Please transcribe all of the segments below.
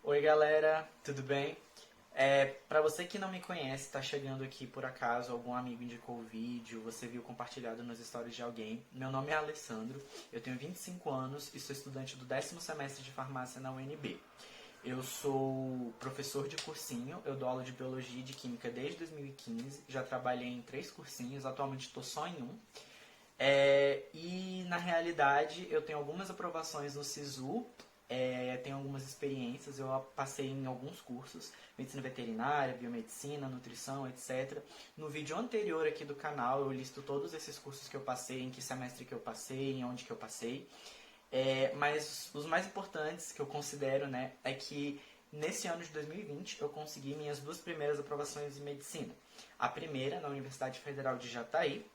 Oi galera, tudo bem? Pra você que não me conhece, tá chegando aqui por acaso, algum amigo indicou o vídeo, você viu compartilhado nos stories de alguém. Meu nome é Alessandro, eu tenho 25 anos e sou estudante do 10º semestre de farmácia na UNB. Eu sou professor de cursinho, eu dou aula de biologia e de química desde 2015, já trabalhei em 3 cursinhos, atualmente estou só em um. E na realidade eu tenho algumas aprovações no SISU, tenho algumas experiências, eu passei em alguns cursos, medicina veterinária, biomedicina, nutrição, etc. No vídeo anterior aqui do canal eu listo todos esses cursos que eu passei, em que semestre que eu passei, em onde que eu passei. Mas os mais importantes que eu considero, né, é que nesse ano de 2020 eu consegui minhas 2 primeiras aprovações em medicina. A primeira na Universidade Federal de Jataí,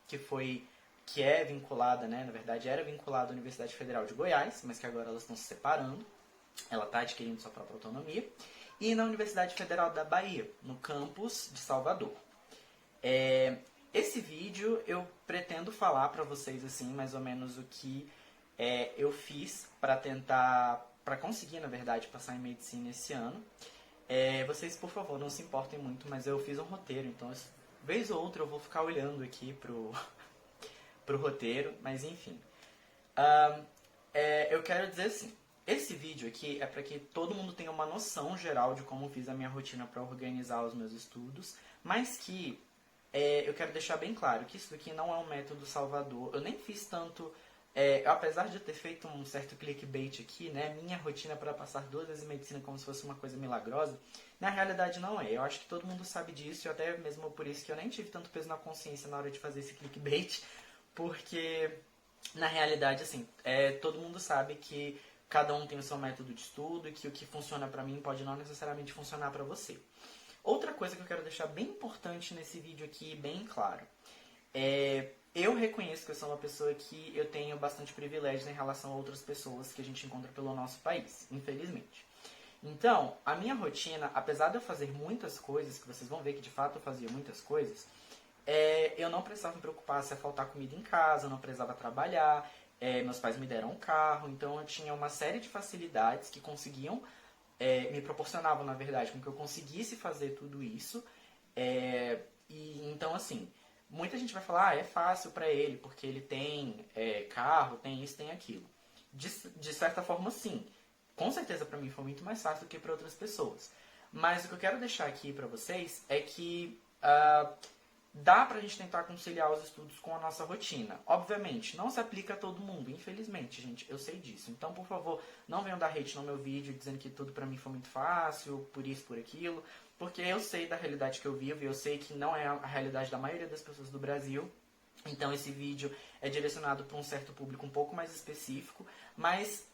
que é vinculada, né, na verdade era vinculada à Universidade Federal de Goiás, mas que agora elas estão se separando, ela está adquirindo sua própria autonomia, e na Universidade Federal da Bahia, no campus de Salvador. Esse vídeo eu pretendo falar para vocês assim, mais ou menos o que eu fiz para conseguir, na verdade, passar em medicina esse ano. Vocês, por favor, não se importem muito, mas eu fiz um roteiro, então vez ou outra eu vou ficar olhando aqui pro roteiro, mas enfim. Eu quero dizer assim, esse vídeo aqui é para que todo mundo tenha uma noção geral de como fiz a minha rotina para organizar os meus estudos, mas que eu quero deixar bem claro que isso aqui não é um método salvador. Eu nem fiz tanto... apesar de eu ter feito um certo clickbait aqui, né, minha rotina para passar 2 vezes em medicina como se fosse uma coisa milagrosa, na realidade não é. Eu acho que todo mundo sabe disso, e até mesmo por isso que eu nem tive tanto peso na consciência na hora de fazer esse clickbait, porque na realidade, assim, todo mundo sabe que cada um tem o seu método de estudo e que o que funciona para mim pode não necessariamente funcionar para você. Outra coisa que eu quero deixar bem importante nesse vídeo aqui, bem claro, eu reconheço que eu sou uma pessoa que eu tenho bastante privilégios em relação a outras pessoas que a gente encontra pelo nosso país, infelizmente. Então, a minha rotina, apesar de eu fazer muitas coisas, que vocês vão ver que de fato eu fazia muitas coisas, eu não precisava me preocupar se ia faltar comida em casa, eu não precisava trabalhar, meus pais me deram um carro, então eu tinha uma série de facilidades que me proporcionavam, na verdade, com que eu conseguisse fazer tudo isso. E então, assim, muita gente vai falar, é fácil para ele, porque ele tem carro, tem isso, tem aquilo. De certa forma, sim. Com certeza para mim foi muito mais fácil do que para outras pessoas. Mas o que eu quero deixar aqui para vocês é que dá pra gente tentar conciliar os estudos com a nossa rotina. Obviamente, não se aplica a todo mundo, infelizmente, gente, eu sei disso. Então, por favor, não venham dar hate no meu vídeo dizendo que tudo pra mim foi muito fácil, por isso, por aquilo, porque eu sei da realidade que eu vivo e eu sei que não é a realidade da maioria das pessoas do Brasil. Então, esse vídeo é direcionado para um certo público um pouco mais específico, mas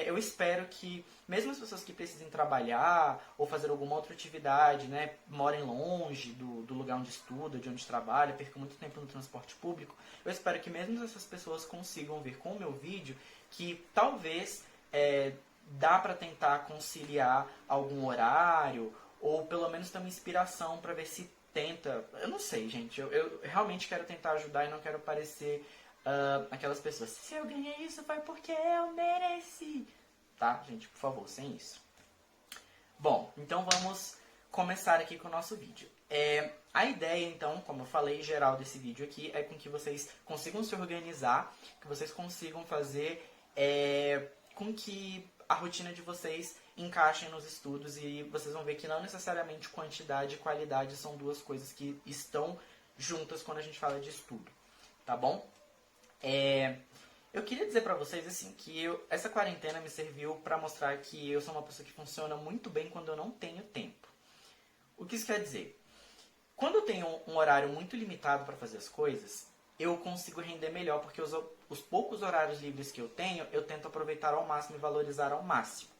eu espero que, mesmo as pessoas que precisem trabalhar ou fazer alguma outra atividade, né, morem longe do lugar onde estuda, de onde trabalha, percam muito tempo no transporte público, eu espero que mesmo essas pessoas consigam ver com o meu vídeo que talvez dá para tentar conciliar algum horário ou pelo menos ter uma inspiração para ver se tenta. Eu não sei, gente, eu realmente quero tentar ajudar e não quero parecer aquelas pessoas, se eu ganhei isso foi porque eu mereci. Tá, gente, por favor, sem isso. Bom, então vamos começar aqui com o nosso vídeo. A ideia, então, como eu falei, geral desse vídeo aqui, é com que vocês consigam se organizar, que vocês consigam fazer com que a rotina de vocês encaixem nos estudos, e vocês vão ver que não necessariamente quantidade e qualidade são duas coisas que estão juntas quando a gente fala de estudo, tá bom? Eu queria dizer pra vocês assim, que essa quarentena me serviu pra mostrar que eu sou uma pessoa que funciona muito bem quando eu não tenho tempo. O que isso quer dizer? Quando eu tenho um horário muito limitado pra fazer as coisas, eu consigo render melhor, porque os poucos horários livres que eu tenho, eu tento aproveitar ao máximo e valorizar ao máximo.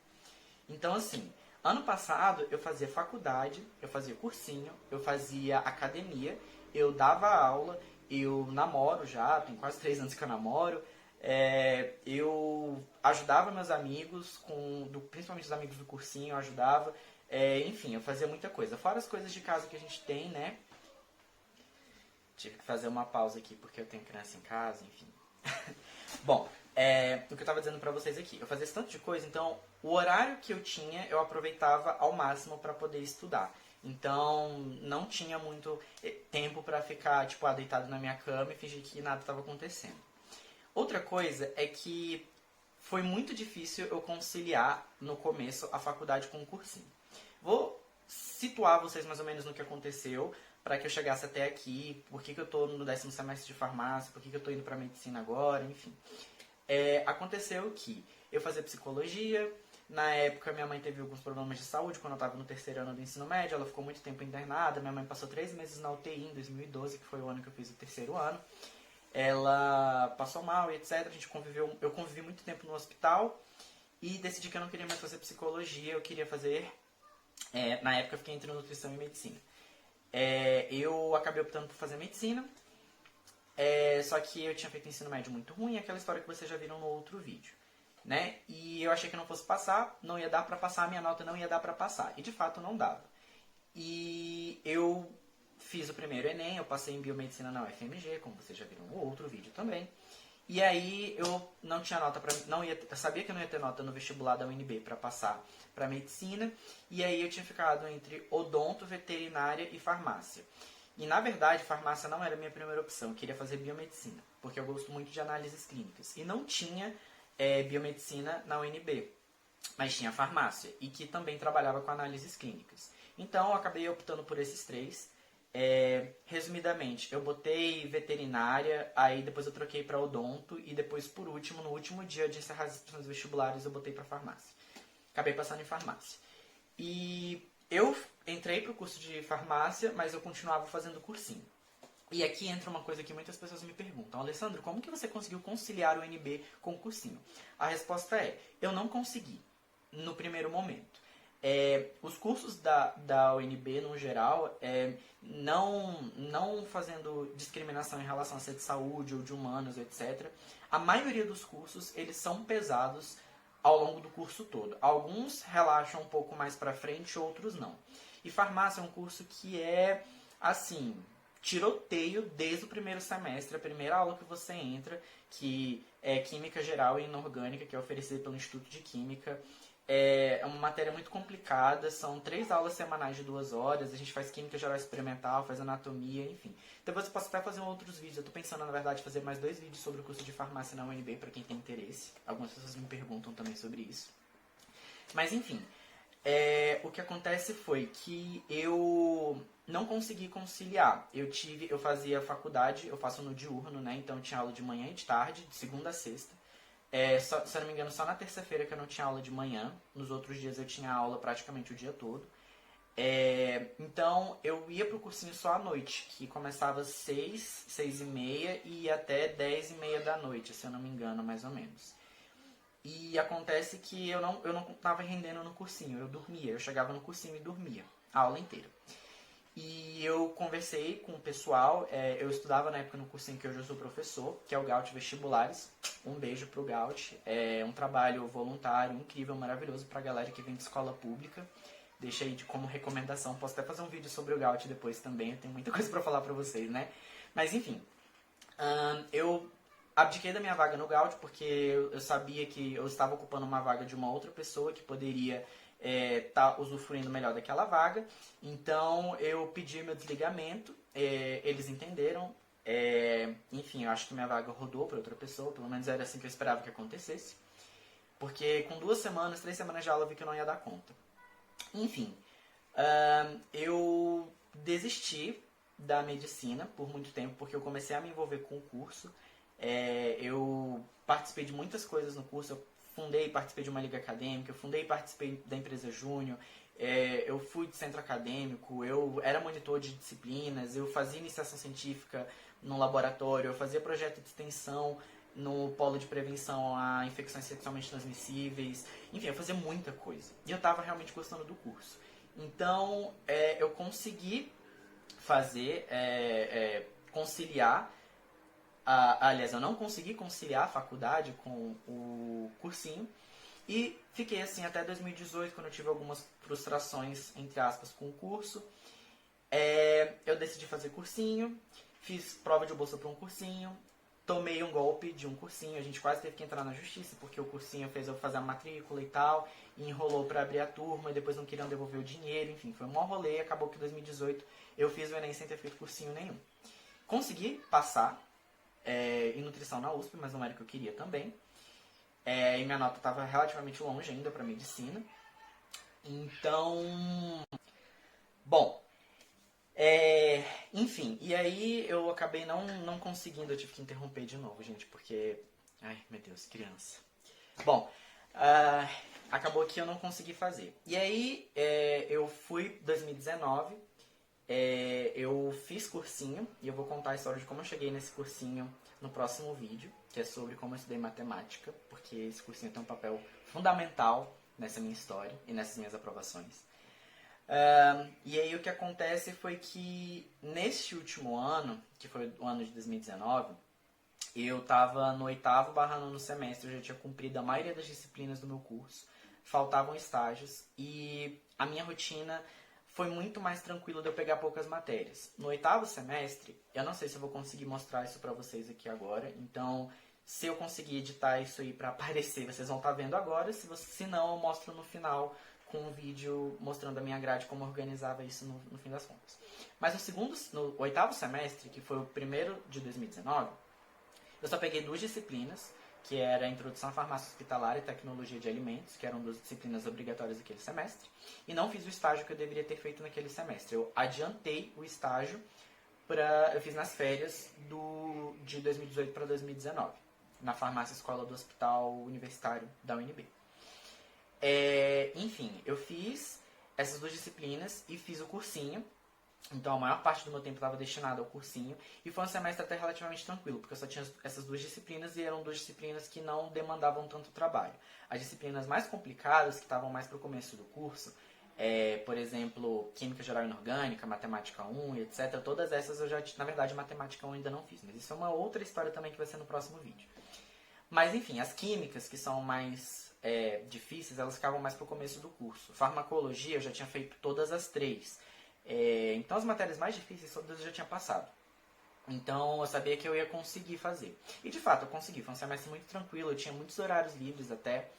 Então, assim, ano passado eu fazia faculdade, eu fazia cursinho, eu fazia academia, eu dava aula, eu namoro já, tem quase 3 anos que eu namoro, eu ajudava meus amigos, principalmente os amigos do cursinho, eu ajudava, enfim, eu fazia muita coisa. Fora as coisas de casa que a gente tem, né? Tive que fazer uma pausa aqui porque eu tenho criança em casa, enfim. Bom, O que eu tava dizendo pra vocês aqui. Eu fazia esse tanto de coisa, então o horário que eu tinha, eu aproveitava ao máximo pra poder estudar. Então, não tinha muito tempo pra ficar, tipo, deitado na minha cama e fingir que nada tava acontecendo. Outra coisa é que foi muito difícil eu conciliar, no começo, a faculdade com o cursinho. Vou situar vocês mais ou menos no que aconteceu para que eu chegasse até aqui, por que eu tô no 10º semestre de farmácia, por que eu tô indo pra medicina agora, enfim. Aconteceu que eu fazia psicologia, na época minha mãe teve alguns problemas de saúde quando eu estava no 3º ano do ensino médio, ela ficou muito tempo internada, minha mãe passou 3 meses na UTI em 2012, que foi o ano que eu fiz o 3º ano. Ela passou mal e etc, eu convivi muito tempo no hospital e decidi que eu não queria mais fazer psicologia, eu queria fazer, na época eu fiquei entre nutrição e medicina. Eu acabei optando por fazer medicina, só que eu tinha feito ensino médio muito ruim, aquela história que vocês já viram no outro vídeo, né? E eu achei que não fosse passar, não ia dar pra passar, a minha nota não ia dar pra passar. E de fato não dava. E eu fiz o primeiro Enem, eu passei em biomedicina na UFMG, como vocês já viram no outro vídeo também. E aí eu não tinha nota pra, eu sabia que eu não ia ter nota no vestibular da UNB para passar para medicina, e aí eu tinha ficado entre odonto, veterinária e farmácia. E na verdade, farmácia não era a minha primeira opção, eu queria fazer biomedicina, porque eu gosto muito de análises clínicas. E não tinha biomedicina na UNB, mas tinha farmácia, e que também trabalhava com análises clínicas. Então eu acabei optando por esses três. Resumidamente, eu botei veterinária, aí depois eu troquei para odonto e depois, por último, no último dia de encerrar as inscrições vestibulares, eu botei para farmácia. Acabei passando em farmácia. E eu entrei para o curso de farmácia, mas eu continuava fazendo cursinho. E aqui entra uma coisa que muitas pessoas me perguntam: Alessandro, como que você conseguiu conciliar o UNB com o cursinho? A resposta é: eu não consegui no primeiro momento. Os cursos da UNB, no geral, não fazendo discriminação em relação a ser de saúde ou de humanos, etc., a maioria dos cursos, eles são pesados ao longo do curso todo. Alguns relaxam um pouco mais pra frente, outros não. E farmácia é um curso que assim, tiroteio desde o primeiro semestre, a primeira aula que você entra, que é Química Geral e Inorgânica, que é oferecida pelo Instituto de Química. É uma matéria muito complicada, são 3 aulas semanais de 2 horas, a gente faz química geral experimental, faz anatomia, enfim. Depois eu posso até fazer outros vídeos, eu tô pensando na verdade em fazer mais 2 vídeos sobre o curso de farmácia na UNB, para quem tem interesse. Algumas pessoas me perguntam também sobre isso. Mas enfim, o que acontece foi que eu não consegui conciliar. Eu fazia faculdade, eu faço no diurno, né? Então eu tinha aula de manhã e de tarde, de segunda a sexta. Se eu não me engano, só na terça-feira que eu não tinha aula de manhã. Nos outros dias eu tinha aula praticamente o dia todo. Então eu ia pro cursinho só à noite, que começava às 6, 6h30 e ia até 10h30 da noite, se eu não me engano, mais ou menos. E acontece que eu não tava rendendo no cursinho, eu dormia. Eu chegava no cursinho e dormia a aula inteira. E eu conversei com o pessoal, eu estudava na época no cursinho que hoje eu sou professor, que é o Gaut Vestibulares. Um beijo pro Gaut. É um trabalho voluntário, incrível, maravilhoso pra galera que vem de escola pública. Deixa aí como recomendação, posso até fazer um vídeo sobre o Gaut depois também, eu tenho muita coisa pra falar pra vocês, né? Mas enfim, eu abdiquei da minha vaga no Gaut porque eu sabia que eu estava ocupando uma vaga de uma outra pessoa que poderia tá usufruindo melhor daquela vaga. Então eu pedi meu desligamento, eles entenderam, enfim, eu acho que minha vaga rodou para outra pessoa, pelo menos era assim que eu esperava que acontecesse, porque com 2 semanas, 3 semanas de aula eu vi que eu não ia dar conta. Enfim, eu desisti da medicina por muito tempo, porque eu comecei a me envolver com o curso. Eu participei de muitas coisas no curso, eu fundei e participei de uma liga acadêmica, eu fundei e participei da empresa Júnior, eu fui de centro acadêmico, eu era monitor de disciplinas, eu fazia iniciação científica no laboratório, eu fazia projeto de extensão no polo de prevenção a infecções sexualmente transmissíveis, enfim, eu fazia muita coisa. E eu estava realmente gostando do curso. Então, eu consegui fazer, conciliar. Aliás, eu não consegui conciliar a faculdade com o cursinho e fiquei assim até 2018, quando eu tive algumas frustrações, entre aspas, com o curso. Eu decidi fazer cursinho, fiz prova de bolsa para um cursinho, tomei um golpe de um cursinho, a gente quase teve que entrar na justiça, porque o cursinho fez eu fazer a matrícula e tal, e enrolou pra abrir a turma, e depois não queriam devolver o dinheiro, enfim, foi um maior rolê, acabou que em 2018 eu fiz o Enem sem ter feito cursinho nenhum. Consegui passar em nutrição na USP, mas não era o que eu queria também. E minha nota estava relativamente longe ainda para medicina. Então, bom, enfim, e aí eu acabei não conseguindo, eu tive que interromper de novo, gente, porque, ai meu Deus, criança. Bom, acabou que eu não consegui fazer. E aí eu fui 2019, eu fiz cursinho, e eu vou contar a história de como eu cheguei nesse cursinho no próximo vídeo, que é sobre como eu estudei matemática, porque esse cursinho tem um papel fundamental nessa minha história e nessas minhas aprovações. E aí o que acontece foi que neste último ano, que foi o ano de 2019, eu estava no 8º/9º semestre, eu já tinha cumprido a maioria das disciplinas do meu curso, faltavam estágios e a minha rotina foi muito mais tranquilo de eu pegar poucas matérias. No 8º semestre, eu não sei se eu vou conseguir mostrar isso pra vocês aqui agora, então se eu conseguir editar isso aí pra aparecer, vocês vão estar vendo agora, se não, eu mostro no final com um vídeo mostrando a minha grade, como eu organizava isso no fim das contas. Mas no 8º semestre, que foi o primeiro de 2019, eu só peguei 2 disciplinas, que era a Introdução à Farmácia Hospitalar e Tecnologia de Alimentos, que eram 2 disciplinas obrigatórias daquele semestre, e não fiz o estágio que eu deveria ter feito naquele semestre. Eu adiantei o estágio, eu fiz nas férias de 2018 para 2019, na Farmácia Escola do Hospital Universitário da UNB. Enfim, eu fiz essas 2 disciplinas e fiz o cursinho. Então a maior parte do meu tempo estava destinado ao cursinho. E foi um semestre até relativamente tranquilo, porque eu só tinha essas 2 disciplinas e eram 2 disciplinas que não demandavam tanto trabalho. As disciplinas mais complicadas, que estavam mais para o começo do curso, por exemplo, Química Geral e Inorgânica, Matemática 1 e etc. Todas essas eu já, na verdade, Matemática 1 ainda não fiz. Mas isso é uma outra história também que vai ser no próximo vídeo. Mas enfim, as químicas, que são mais difíceis, elas ficavam mais para o começo do curso. Farmacologia eu já tinha feito todas as 3. Então as matérias mais difíceis todas eu já tinha passado. Então eu sabia que eu ia conseguir fazer. E de fato eu consegui, foi um semestre muito tranquilo, eu tinha muitos horários livres até.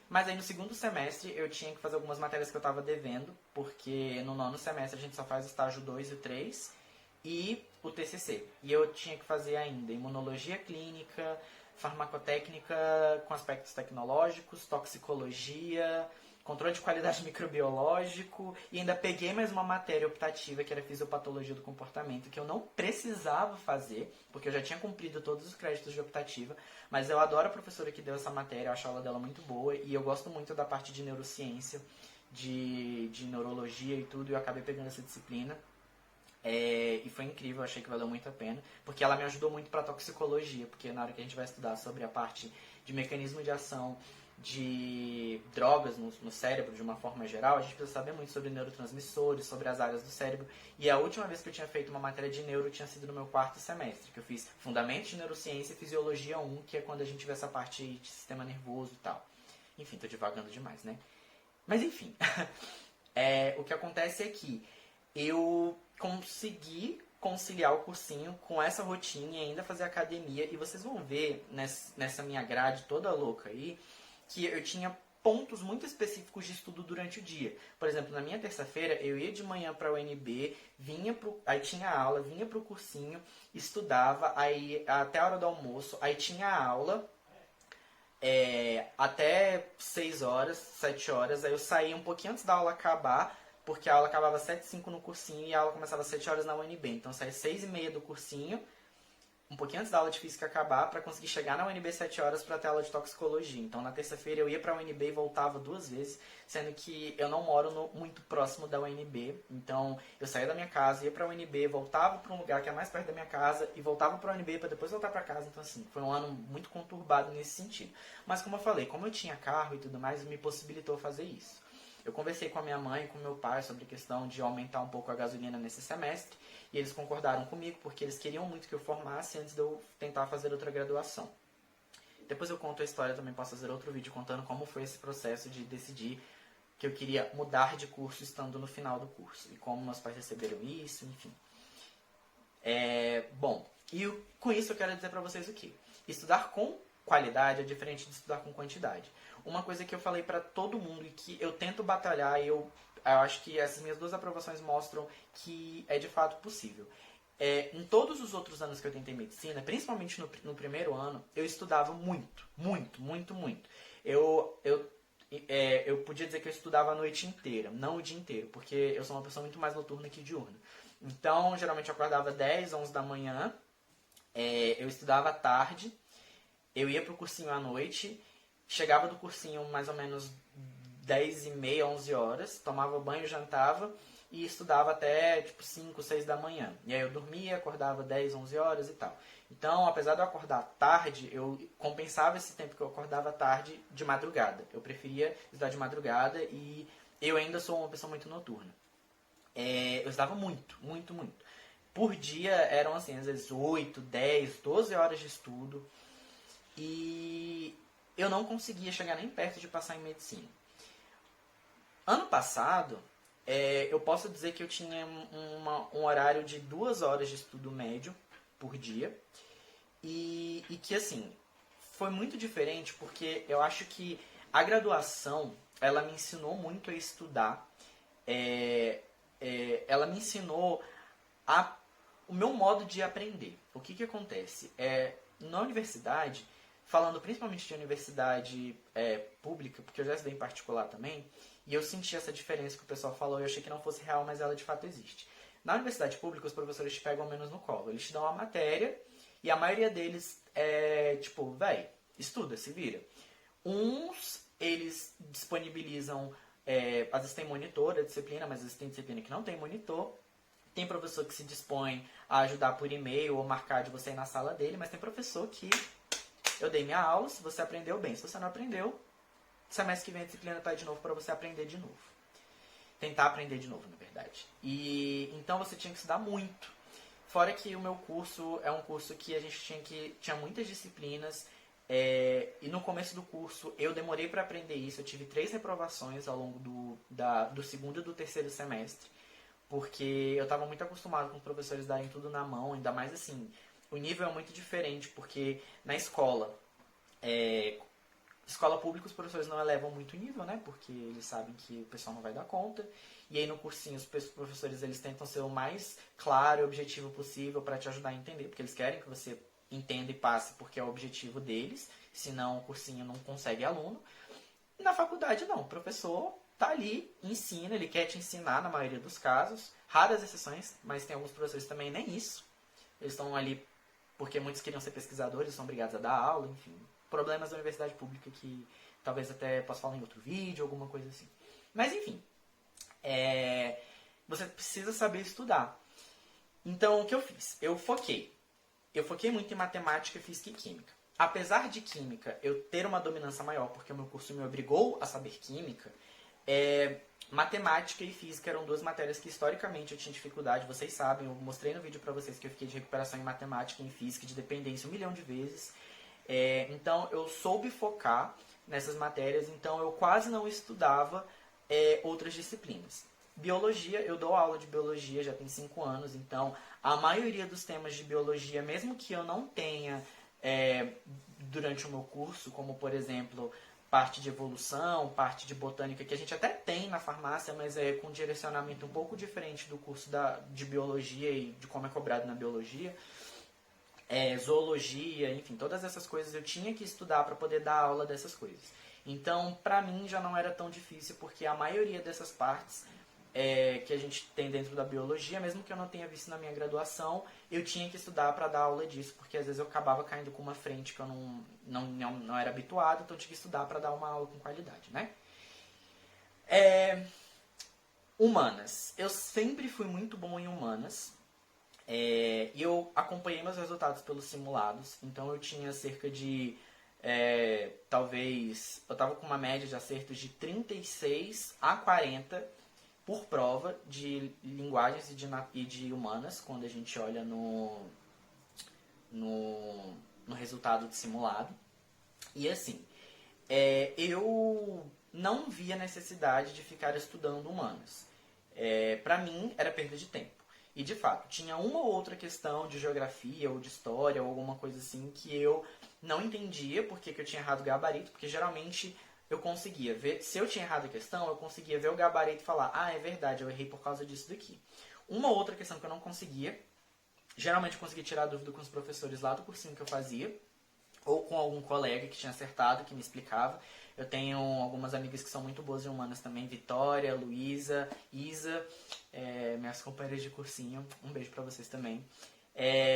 Mas aí no segundo semestre eu tinha que fazer algumas matérias que eu estava devendo, porque no 9º semestre a gente só faz o estágio 2 e o 3 e o TCC. E eu tinha que fazer ainda imunologia clínica, farmacotécnica com aspectos tecnológicos, toxicologia, controle de qualidade microbiológico, e ainda peguei mais uma matéria optativa, que era fisiopatologia do comportamento, que eu não precisava fazer, porque eu já tinha cumprido todos os créditos de optativa, mas eu adoro a professora que deu essa matéria, eu acho a aula dela muito boa, e eu gosto muito da parte de neurociência, de neurologia e tudo, e eu acabei pegando essa disciplina. E foi incrível, eu achei que valeu muito a pena, porque ela me ajudou muito para toxicologia, porque na hora que a gente vai estudar sobre a parte de mecanismo de ação de drogas no cérebro de uma forma geral, a gente precisa saber muito sobre neurotransmissores, sobre as áreas do cérebro. E a última vez que eu tinha feito uma matéria de neuro tinha sido no meu 4º semestre, que eu fiz Fundamentos de Neurociência e Fisiologia 1, que é quando a gente vê essa parte de sistema nervoso e tal. Enfim, tô divagando demais, né? Mas enfim, o que acontece é que eu consegui conciliar o cursinho com essa rotina e ainda fazer academia. E vocês vão ver nessa minha grade toda louca aí, que eu tinha pontos muito específicos de estudo durante o dia. Por exemplo, na minha terça-feira, eu ia de manhã para a UNB, aí tinha aula, vinha para o cursinho, estudava, aí até a hora do almoço, aí tinha aula, até 6 horas, 7 horas, aí eu saía um pouquinho antes da aula acabar, porque a aula acabava às 7h05 no cursinho e a aula começava às 7 horas na UNB. Então eu saía às 6h30 do cursinho, um pouquinho antes da aula de física acabar, para conseguir chegar na UNB 7 horas para ter aula de toxicologia. Então na terça-feira eu ia para a UNB e voltava 2 vezes, sendo que eu não moro muito próximo da UNB. Então eu saía da minha casa, ia para a UNB, voltava para um lugar que é mais perto da minha casa e voltava para a UNB para depois voltar para casa. Então assim, foi um ano muito conturbado nesse sentido. Mas como eu falei, como eu tinha carro e tudo mais, me possibilitou fazer isso. Eu conversei com a minha mãe e com meu pai sobre a questão de aumentar um pouco a gasolina nesse semestre, e eles concordaram comigo, porque eles queriam muito que eu formasse antes de eu tentar fazer outra graduação. Depois eu conto a história, também posso fazer outro vídeo contando como foi esse processo de decidir que eu queria mudar de curso estando no final do curso, e como meus pais receberam isso, enfim. Bom, E com isso eu quero dizer pra vocês o quê? Estudar com qualidade é diferente de estudar com quantidade. Uma coisa que eu falei pra todo mundo e que eu tento batalhar e eu acho que essas minhas 2 aprovações mostram que é de fato possível. Em todos os outros anos que eu tentei medicina, principalmente no primeiro ano, eu estudava muito, muito, muito, muito. Eu podia dizer que eu estudava a noite inteira, não o dia inteiro, porque eu sou uma pessoa muito mais noturna que diurna. Então, geralmente eu acordava 10, 11 da manhã, eu estudava à tarde, eu ia pro cursinho à noite, chegava do cursinho mais ou menos 10 e meia, 11 horas, tomava banho, jantava e estudava até tipo 5, 6 da manhã. E aí eu dormia, acordava 10, 11 horas e tal. Então, apesar de eu acordar tarde, eu compensava esse tempo que eu acordava tarde de madrugada. Eu preferia estudar de madrugada e eu ainda sou uma pessoa muito noturna. Eu estudava muito, muito, muito. Por dia eram assim, às vezes 8, 10, 12 horas de estudo. E eu não conseguia chegar nem perto de passar em medicina. Ano passado, eu posso dizer que eu tinha um horário de 2 horas de estudo médio por dia. E que, assim, foi muito diferente porque eu acho que a graduação, ela me ensinou muito a estudar. Ela me ensinou o meu modo de aprender. O que acontece? Na universidade, falando principalmente de universidade pública, porque eu já estudei em particular também, e eu senti essa diferença que o pessoal falou, e eu achei que não fosse real, mas ela de fato existe. Na universidade pública, os professores te pegam menos no colo. Eles te dão uma matéria, e a maioria deles tipo, estuda, se vira. Uns, eles disponibilizam, às vezes tem monitor da disciplina, mas às vezes tem disciplina que não tem monitor. Tem professor que se dispõe a ajudar por e-mail ou marcar de você ir na sala dele, mas tem professor que eu dei minha aula, se você aprendeu bem. Se você não aprendeu, semestre que vem a disciplina está de novo para você aprender de novo. Tentar aprender de novo, na verdade. E então você tinha que estudar muito. Fora que o meu curso é um curso que a gente tinha muitas disciplinas. E no começo do curso eu demorei para aprender isso. Eu tive 3 reprovações ao longo do segundo e do terceiro semestre. Porque eu estava muito acostumado com os professores darem tudo na mão. Ainda mais assim, o nível é muito diferente. Porque na escola pública os professores não elevam muito o nível, né? Porque eles sabem que o pessoal não vai dar conta. E aí no cursinho os professores eles tentam ser o mais claro e objetivo possível para te ajudar a entender. Porque eles querem que você entenda e passe porque é o objetivo deles. Senão o cursinho não consegue aluno. E na faculdade não. O professor tá ali, ensina, ele quer te ensinar na maioria dos casos. Raras exceções, mas tem alguns professores também nem isso. Eles estão ali porque muitos queriam ser pesquisadores, são obrigados a dar aula, enfim. Problemas da universidade pública que talvez até possa falar em outro vídeo, alguma coisa assim. Mas enfim, você precisa saber estudar. Então o que eu fiz? Eu foquei muito em matemática, física e química. Apesar de química eu ter uma dominância maior, porque o meu curso me obrigou a saber química, matemática e física eram 2 matérias que historicamente eu tinha dificuldade. Vocês sabem, eu mostrei no vídeo pra vocês que eu fiquei de recuperação em matemática e em física, de dependência 1 milhão de vezes. Então eu soube focar nessas matérias, então eu quase não estudava outras disciplinas. Biologia, eu dou aula de biologia já tem 5 anos, então a maioria dos temas de biologia, mesmo que eu não tenha durante o meu curso, como por exemplo parte de evolução, parte de botânica, que a gente até tem na farmácia, mas é com um direcionamento um pouco diferente do curso de biologia e de como é cobrado na biologia. Zoologia, enfim, todas essas coisas eu tinha que estudar para poder dar aula dessas coisas. Então, para mim já não era tão difícil, porque a maioria dessas partes que a gente tem dentro da biologia, mesmo que eu não tenha visto na minha graduação, eu tinha que estudar para dar aula disso, porque às vezes eu acabava caindo com uma frente que eu não era habituado, então eu tinha que estudar para dar uma aula com qualidade, né? Humanas. Eu sempre fui muito bom em humanas. E eu acompanhei meus resultados pelos simulados, então eu tinha cerca de, talvez, eu estava com uma média de acertos de 36 a 40 por prova de linguagens e de humanas, quando a gente olha no resultado de simulado. E assim, eu não via necessidade de ficar estudando humanas. Para mim, era perda de tempo. E de fato, tinha uma ou outra questão de geografia ou de história ou alguma coisa assim que eu não entendia porque que eu tinha errado o gabarito, porque geralmente eu conseguia ver, se eu tinha errado a questão, eu conseguia ver o gabarito e falar, ah, é verdade, eu errei por causa disso daqui. Uma outra questão que eu não conseguia, geralmente eu conseguia tirar dúvida com os professores lá do cursinho que eu fazia, ou com algum colega que tinha acertado, que me explicava. Eu tenho algumas amigas que são muito boas em humanas também, Vitória, Luísa, Isa, minhas companheiras de cursinho, um beijo pra vocês também.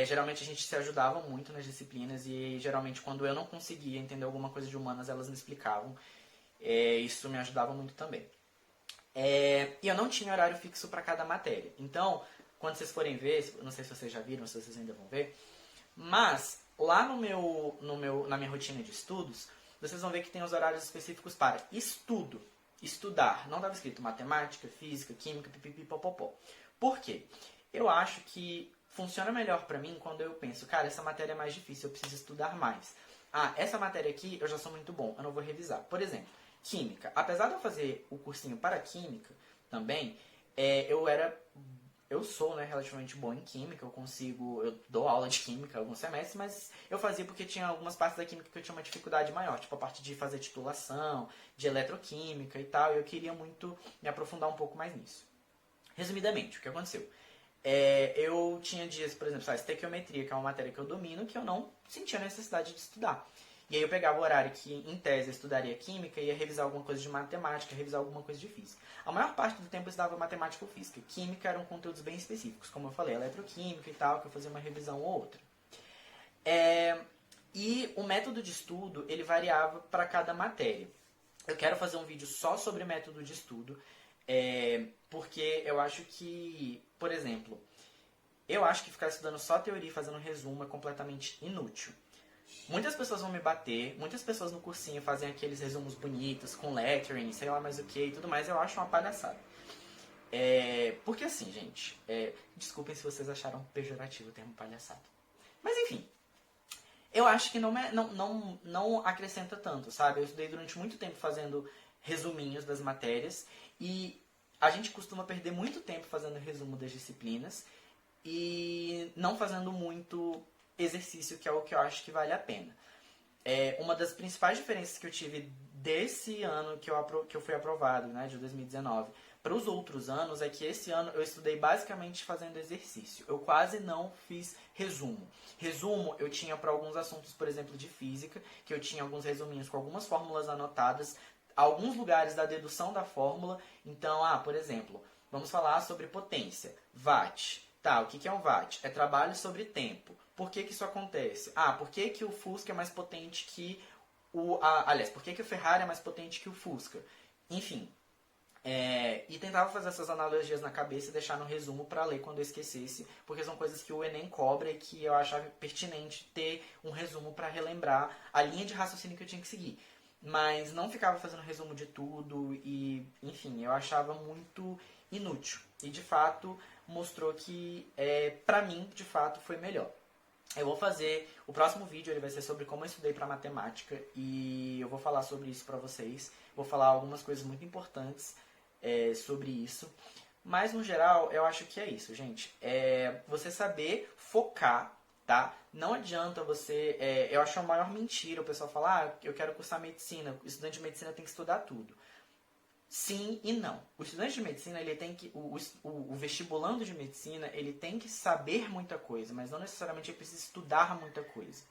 Geralmente a gente se ajudava muito nas disciplinas e geralmente quando eu não conseguia entender alguma coisa de humanas, elas me explicavam. Isso me ajudava muito também. E eu não tinha horário fixo para cada matéria. Então, quando vocês forem ver, não sei se vocês já viram, se vocês ainda vão ver, mas lá na minha rotina de estudos, vocês vão ver que tem os horários específicos para estudo, estudar. Não estava escrito matemática, física, química, pipipi, popopó. Por quê? Eu acho que funciona melhor para mim quando eu penso, cara, essa matéria é mais difícil, eu preciso estudar mais. Ah, essa matéria aqui eu já sou muito bom, eu não vou revisar. Por exemplo, química. Apesar de eu fazer o cursinho para química também, eu sou, né, relativamente bom em química, eu dou aula de química alguns semestres, mas eu fazia porque tinha algumas partes da química que eu tinha uma dificuldade maior, tipo a parte de fazer titulação, de eletroquímica e tal, e eu queria muito me aprofundar um pouco mais nisso. Resumidamente, o que aconteceu? Eu tinha dias, por exemplo, estequiometria, que é uma matéria que eu domino, que eu não sentia necessidade de estudar. E aí eu pegava o horário que, em tese, eu estudaria química e ia revisar alguma coisa de matemática, revisar alguma coisa de física. A maior parte do tempo eu estudava matemática ou física. Química eram conteúdos bem específicos, como eu falei, eletroquímica e tal, que eu fazia uma revisão ou outra. E o método de estudo, ele variava para cada matéria. Eu quero fazer um vídeo só sobre método de estudo, porque eu acho que, por exemplo, eu acho que ficar estudando só teoria e fazendo resumo é completamente inútil. Muitas pessoas vão me bater, muitas pessoas no cursinho fazem aqueles resumos bonitos, com lettering, sei lá mais o que e tudo mais, eu acho uma palhaçada. Porque assim, gente, desculpem se vocês acharam pejorativo o termo palhaçada. Mas enfim, eu acho que não acrescenta tanto, sabe? Eu estudei durante muito tempo fazendo resuminhos das matérias e a gente costuma perder muito tempo fazendo resumo das disciplinas e não fazendo muito exercício, que é o que eu acho que vale a pena. Uma das principais diferenças que eu tive desse ano que eu fui aprovado, né, de 2019, para os outros anos, é que esse ano eu estudei basicamente fazendo exercício. Eu quase não fiz resumo. Resumo eu tinha para alguns assuntos, por exemplo, de física, que eu tinha alguns resuminhos com algumas fórmulas anotadas, alguns lugares da dedução da fórmula. Então, por exemplo, vamos falar sobre potência, watt. Tá, o que é um watt? É trabalho sobre tempo. Por que isso acontece? Por que o Fusca é mais potente que aliás, por que o Ferrari é mais potente que o Fusca? Enfim. E tentava fazer essas analogias na cabeça e deixar no resumo para ler quando eu esquecesse, porque são coisas que o Enem cobra e que eu achava pertinente ter um resumo para relembrar a linha de raciocínio que eu tinha que seguir. Mas não ficava fazendo resumo de tudo e, enfim, eu achava muito inútil. E, de fato, mostrou que, pra mim, de fato, foi melhor. Eu vou fazer... O próximo vídeo ele vai ser sobre como eu estudei para matemática e eu vou falar sobre isso para vocês. Vou falar algumas coisas muito importantes sobre isso. Mas, no geral, eu acho que é isso, gente. Você saber focar, tá? Não adianta você... eu acho a maior mentira o pessoal falar eu quero cursar medicina. O estudante de medicina tem que estudar tudo. Sim e não. O estudante de medicina, ele tem que... O vestibulando de medicina, ele tem que saber muita coisa, mas não necessariamente ele precisa estudar muita coisa.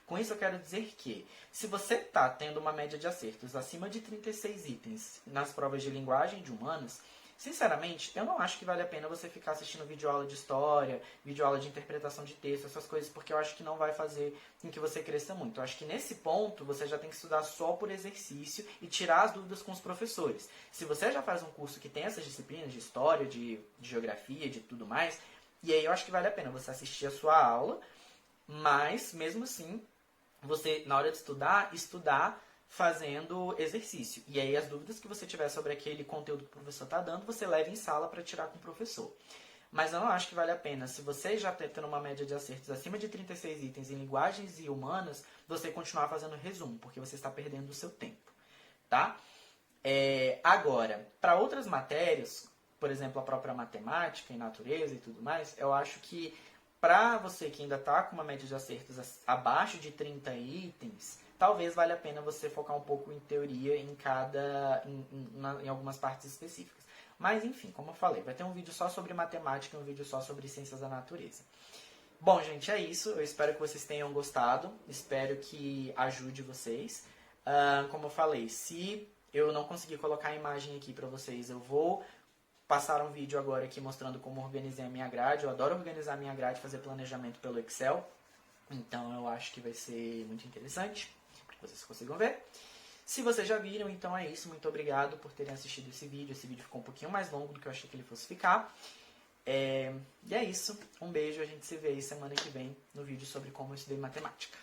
Com isso eu quero dizer que, se você está tendo uma média de acertos acima de 36 itens nas provas de linguagem e de humanas, sinceramente, eu não acho que vale a pena você ficar assistindo videoaula de história, videoaula de interpretação de texto, essas coisas, porque eu acho que não vai fazer com que você cresça muito. Eu acho que nesse ponto você já tem que estudar só por exercício e tirar as dúvidas com os professores. Se você já faz um curso que tem essas disciplinas de história, de geografia, de tudo mais, e aí eu acho que vale a pena você assistir a sua aula, mas mesmo assim, você, na hora de estudar fazendo exercício. E aí as dúvidas que você tiver sobre aquele conteúdo que o professor está dando, você leva em sala para tirar com o professor. Mas eu não acho que vale a pena, se você já está tendo uma média de acertos acima de 36 itens em linguagens e humanas, você continuar fazendo resumo, porque você está perdendo o seu tempo. Tá? Agora, para outras matérias, por exemplo, a própria matemática e natureza e tudo mais, eu acho que para você que ainda está com uma média de acertos abaixo de 30 itens, talvez valha a pena você focar um pouco em teoria em algumas partes específicas. Mas enfim, como eu falei, vai ter um vídeo só sobre matemática e um vídeo só sobre ciências da natureza. Bom, gente, é isso. Eu espero que vocês tenham gostado. Espero que ajude vocês. Como eu falei, se eu não conseguir colocar a imagem aqui para vocês, eu vou passar um vídeo agora aqui mostrando como organizei a minha grade. Eu adoro organizar a minha grade e fazer planejamento pelo Excel. Então eu acho que vai ser muito interessante para que vocês consigam ver. Se vocês já viram, então é isso. Muito obrigado por terem assistido esse vídeo. Esse vídeo ficou um pouquinho mais longo do que eu achei que ele fosse ficar. E é isso. Um beijo. A gente se vê aí semana que vem no vídeo sobre como eu estudei matemática.